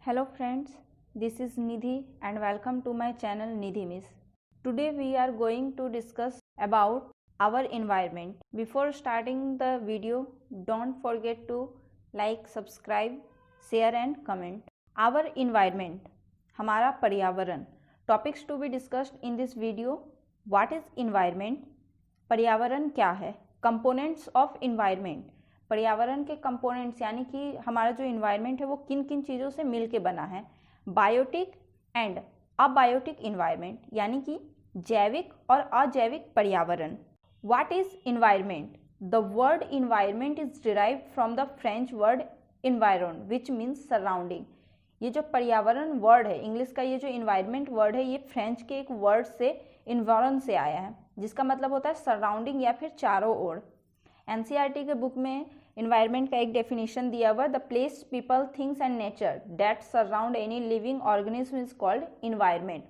Hello friends, this is Nidhi and welcome to my channel Nidhi Miss. Today we are going to discuss about our environment. Before starting the video, don't forget to like, subscribe, share and comment. Our environment, हमारा पर्यावरण. Topics to be discussed in this video. What is environment? पर्यावरण क्या है? Components of environment. पर्यावरण के components यानी कि हमारा जो इन्वायरमेंट है वो किन किन चीज़ों से मिल के बना है. बायोटिक एंड अबायोटिक इन्वायरमेंट यानी कि जैविक और अजैविक पर्यावरण. What is environment? The word environment is derived from the French word environ which means surrounding. ये जो पर्यावरण वर्ड है, इंग्लिश का ये जो इन्वायरमेंट वर्ड है, ये फ्रेंच के एक वर्ड से इन्वायरन से आया है, जिसका मतलब होता है सराउंडिंग या फिर चारों ओर. एनसीईआरटी के बुक में इन्वायरमेंट का एक डेफिनेशन दिया हुआ, the place, people, things and nature that surround any living organism is called environment.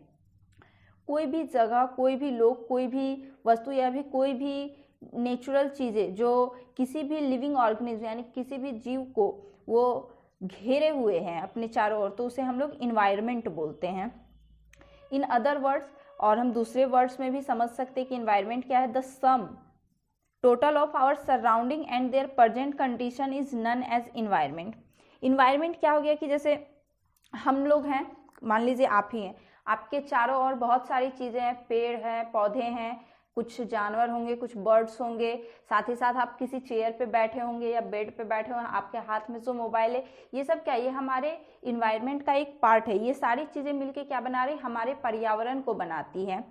कोई भी जगह, कोई भी लोग, कोई भी वस्तु या भी कोई भी नेचुरल चीज़ें जो किसी भी लिविंग ऑर्गेनिज्म यानी किसी भी जीव को वो घेरे हुए हैं अपने चारों ओर, तो उसे हम लोग इन्वायरमेंट बोलते हैं. इन अदर वर्ड्स, और हम दूसरे वर्ड्स में भी समझ सकते हैं कि इन्वायरमेंट क्या है. The sum total of our surrounding and their present condition is known as environment. Environment क्या हो गया कि जैसे हम लोग हैं, मान लीजिए आप ही हैं, आपके चारों ओर बहुत सारी चीज़ें हैं, पेड़ हैं, पौधे हैं, कुछ जानवर होंगे, कुछ बर्ड्स होंगे, साथ ही साथ आप किसी चेयर पे बैठे होंगे या बेड पे बैठे होंगे, आपके हाथ में जो मोबाइल है, ये सब क्या है? ये हमारे इन्वायरमेंट का एक पार्ट है. ये सारी चीज़ें मिलके क्या बना रही? हमारे पर्यावरण को बनाती है.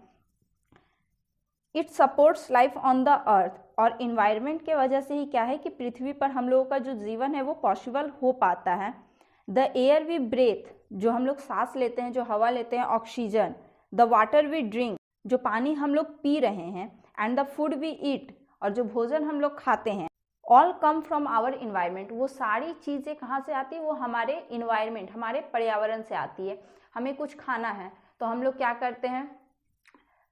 It supports life on the earth. और इन्वायरमेंट के वजह से ही क्या है कि पृथ्वी पर हम लोगों का जो जीवन है वो पॉसिबल हो पाता है. द एयर वी ब्रेथ, जो हम लोग सांस लेते हैं, जो हवा लेते हैं, oxygen. The water we drink, जो पानी हम लोग पी रहे हैं. And the food we eat, और जो भोजन हम लोग खाते हैं. All come from our environment. वो सारी चीज़ें कहाँ से आती है? वो हमारे इन्वायरमेंट, हमारे पर्यावरण से आती है. हमें कुछ खाना है तो हम लोग क्या करते हैं?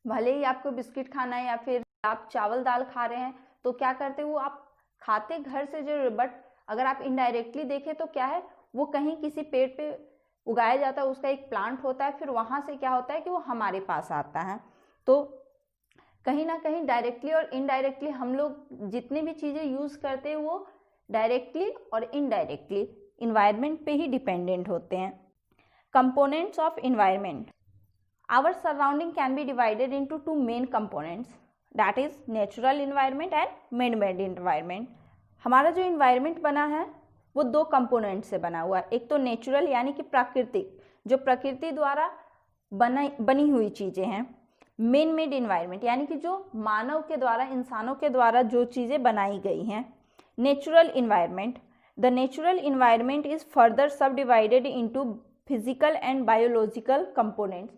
भले ही आपको बिस्किट खाना है या फिर आप चावल दाल खा रहे हैं, तो क्या करते हैं? वो आप खाते घर से जरूर, बट अगर आप इनडायरेक्टली देखें तो क्या है, वो कहीं किसी पेड़ पे उगाया जाता है, उसका एक प्लांट होता है, फिर वहाँ से क्या होता है कि वो हमारे पास आता है. तो कहीं ना कहीं डायरेक्टली और इनडायरेक्टली हम लोग जितनी भी चीज़ें यूज़ करते हैं वो डायरेक्टली और इनडायरेक्टली इन्वायरमेंट पे ही डिपेंडेंट होते हैं. Components of environment. Our surrounding can be divided into two main components, that is natural environment and man-made environment. हमारा जो environment बना है वो दो component से बना हुआ है. एक तो natural यानी कि प्राकृतिक, जो प्रकृति द्वारा बनी हुई चीज़ें हैं. man-made environment यानी कि जो मानव के द्वारा, इंसानों के द्वारा जो चीज़ें बनाई गई हैं. natural environment. The natural environment is further subdivided into physical and biological components.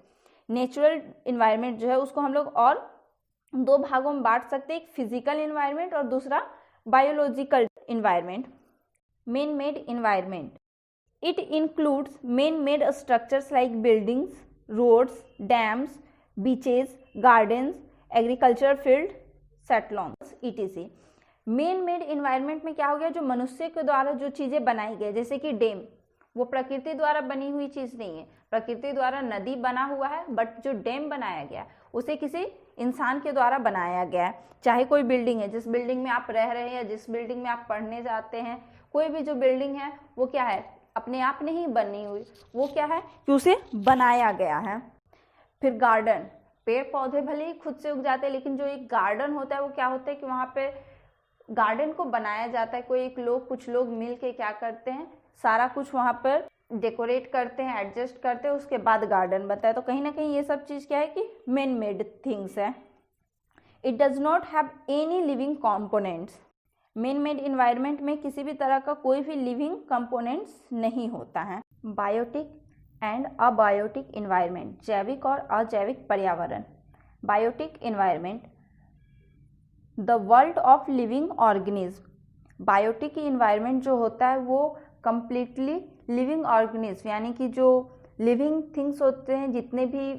Natural environment जो है उसको हम लोग और दो भागों में बांट सकते हैं, एक फिजिकल इन्वायरमेंट और दूसरा biological environment. Man made environment. It includes man made structures like buildings, roads, dams, beaches, gardens, agriculture field, settlements, etc. Man made environment में क्या हो गया? जो मनुष्य के द्वारा जो चीज़ें बनाई गई, जैसे कि डैम, वो प्रकृति द्वारा बनी हुई चीज़ नहीं है. प्रकृति द्वारा नदी बना हुआ है, बट जो डैम बनाया गया उसे किसी इंसान के द्वारा बनाया गया है. चाहे कोई बिल्डिंग है, जिस बिल्डिंग में आप रह रहे हैं या जिस बिल्डिंग में आप पढ़ने जाते हैं, कोई भी जो बिल्डिंग है वो क्या है? अपने आप नहीं बनी हुई, वो क्या है कि उसे बनाया गया है. फिर गार्डन. पेड़ पौधे भले ही खुद से उग जाते हैं, लेकिन जो एक गार्डन होता है वो क्या होता है कि वहाँ पे गार्डन को बनाया जाता है. कोई एक लोग, कुछ लोग मिल के क्या करते हैं, सारा कुछ वहाँ पर डेकोरेट करते हैं, एडजस्ट करते हैं, उसके बाद गार्डन बनता है. तो कहीं ना कहीं ये सब चीज़ क्या है कि मैन मेड थिंग्स है. It does not have any living components. Man made environment में किसी भी तरह का कोई भी लिविंग कंपोनेंट्स नहीं होता है. Biotic and abiotic environment. जैविक और अजैविक पर्यावरण. Biotic environment. The world of living organism. Biotic environment जो होता है वो कंप्लीटली लिविंग ऑर्गेनिज्म यानी कि जो लिविंग थिंग्स होते हैं, जितने भी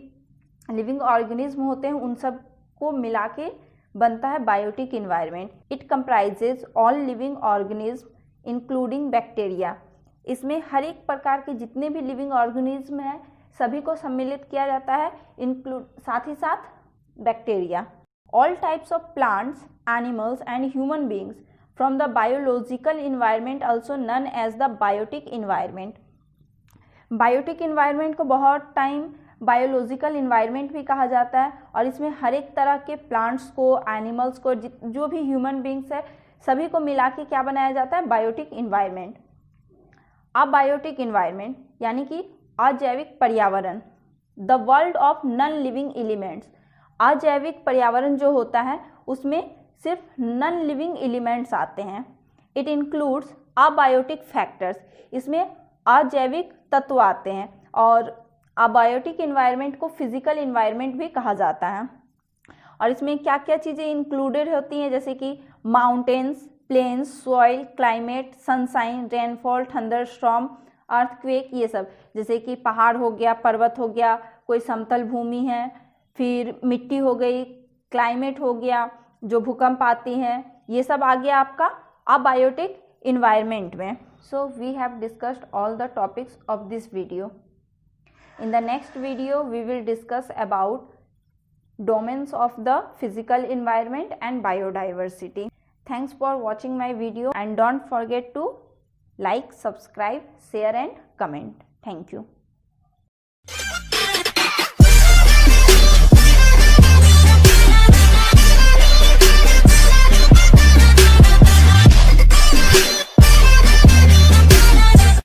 लिविंग ऑर्गेनिज्म होते हैं उन सब को मिला के बनता है biotic environment. It comprises all living organism including bacteria. इसमें हर एक प्रकार के जितने भी लिविंग ऑर्गेनिज्म हैं सभी को सम्मिलित किया जाता है, साथ ही साथ bacteria. All types of plants, animals and human beings from the biological environment also known as the biotic environment. Biotic environment को बहुत टाइम बायोलॉजिकल इन्वायरमेंट भी कहा जाता है, और इसमें हर एक तरह के प्लांट्स को, एनिमल्स को, जो भी ह्यूमन बींग्स है सभी को मिला के क्या बनाया जाता है, बायोटिक इन्वायरमेंट। अबायोटिक इन्वायरमेंट यानी कि अजैविक पर्यावरण, the world of non living elements. अजैविक पर्यावरण जो होता है उसमें सिर्फ नॉन लिविंग एलिमेंट्स आते हैं। इट इंक्लूड्स अबायोटिक फैक्टर्स, इसमें अजैविक तत्व आते हैं, और अबायोटिक इन्वायरमेंट को फिजिकल इन्वायरमेंट भी कहा जाता है। और इसमें क्या क्या चीज़ें इंक्लूडेड होती हैं, जैसे कि mountains, plains, soil, climate, sunshine, rainfall, thunderstorm, earthquake, ये सब, जैसे कि पहाड़ हो गया, पर्वत हो गया, कोई समतल भूमि है, फिर मिट्टी हो गई, क्लाइमेट हो गया, जो भूकंप आती हैं, ये सब आ गया आपका अबायोटिक इन्वायरमेंट में। So we have discussed all the topics of this video. In the next video, we will discuss about domains of the physical environment and biodiversity. Thanks for watching my video, and don't forget to like, subscribe, share and comment. Thank you.